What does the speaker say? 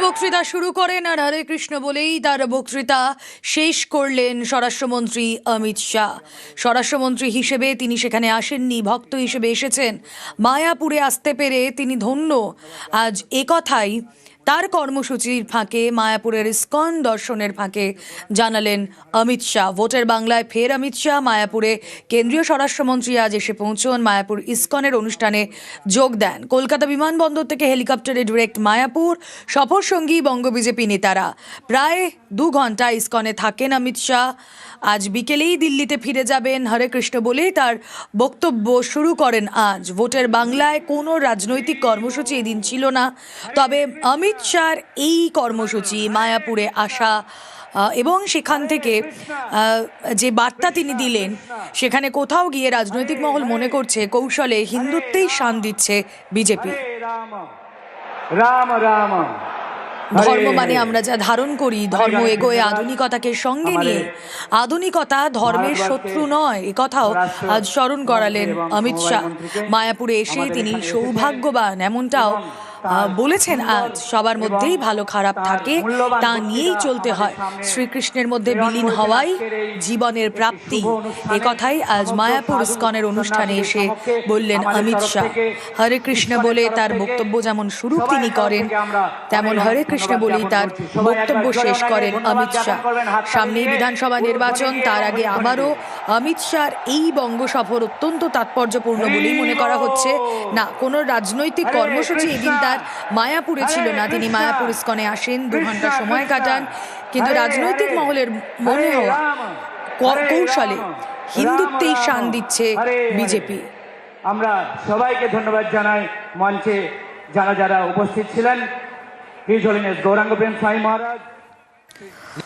বক্তৃতা শুরু করেন আর হরে কৃষ্ণ বলেই তার বক্তৃতা শেষ করলেন স্বরাষ্ট্রমন্ত্রী অমিত শাহ। স্বরাষ্ট্রমন্ত্রী হিসেবে তিনি সেখানে আসেননি, ভক্ত হিসেবে এসেছেন। মায়াপুরে আসতে পেরে তিনি ধন্য। আজ একথাই তার কর্মসূচির ফাঁকে, মায়াপুরের ইস্কন দর্শনের ফাঁকে জানালেন অমিত শাহ। ভোটের বাংলায় ফের অমিত শাহ। মায়াপুরে কেন্দ্রীয় স্বরাষ্ট্রমন্ত্রী আজ এসে পৌঁছন, মায়াপুর ইস্কনের অনুষ্ঠানে যোগ দেন। কলকাতা বিমানবন্দর থেকে হেলিকপ্টারে ডিরেক্ট মায়াপুর। সফর সঙ্গী বঙ্গ বিজেপি নেতারা। প্রায় 2 ঘন্টা ইস্কনে থাকেন অমিত শাহ। আজ বিকেলেই দিল্লিতে ফিরে যাবেন। হরে কৃষ্ণ বলেই তার বক্তব্য শুরু করেন আজ। ভোটের বাংলায় কোনো রাজনৈতিক কর্মসূচি এদিন ছিল না, তবে অমিত শাহর এই কর্মসূচি, মায়াপুরে আসা এবং সেখান থেকে যে বার্তা তিনি দিলেন, সেখানে কোথাও গিয়ে রাজনৈতিক মহল মনে করছে কৌশলে হিন্দুত্বেই শান দিচ্ছে বিজেপি। রাম রাম ধর্ম মানে আমরা যা ধারণ করি, ধর্ম এগোয় আধুনিকতাকে সঙ্গে নিয়ে। আধুনিকতা ধর্মের শত্রু নয়, এ কথাও আজ স্মরণ করালেন অমিত শাহ। মায়াপুরে এসে তিনি সৌভাগ্যবান এমনটাও বলেছেন আজ। সবার মধ্যেই ভালো খারাপ থাকে, তা নিয়েই চলতে হয়। শ্রীকৃষ্ণের মধ্যে বিলীন হওয়াই জীবনের প্রাপ্তি, এ কথাই আজ মায়াপুর ইস্কনের অনুষ্ঠানে এসে বললেন অমিত শাহ। হরে কৃষ্ণ বলে তার বক্তব্য যেমন শুরু তিনি করেন, তেমন হরে কৃষ্ণ বলেই তার বক্তব্য শেষ করেন অমিত শাহ। সামনেই বিধানসভা নির্বাচন, তার আগে আবারও অমিত শাহর এই বঙ্গ সফর অত্যন্ত তাৎপর্যপূর্ণ বলেই মনে করা হচ্ছে। না, কোনো রাজনৈতিক কর্মসূচি এদিন তার মায়াপুরে ছিল না। তিনি মায়াপুর ইস্কনে আসেন, 2 ঘন্টা সময় কাটান, কিন্তু রাজনৈতিক মহলের মনে হওয়া কৌশলে হিন্দুত্বেই শান দিচ্ছে বিজেপি। আমরা সবাইকে ধন্যবাদ জানাই। মঞ্চে যারা যারা উপস্থিত ছিলেন, হিজ হোলিনেস গৌরাঙ্গ প্রেম সাই মহারাজ।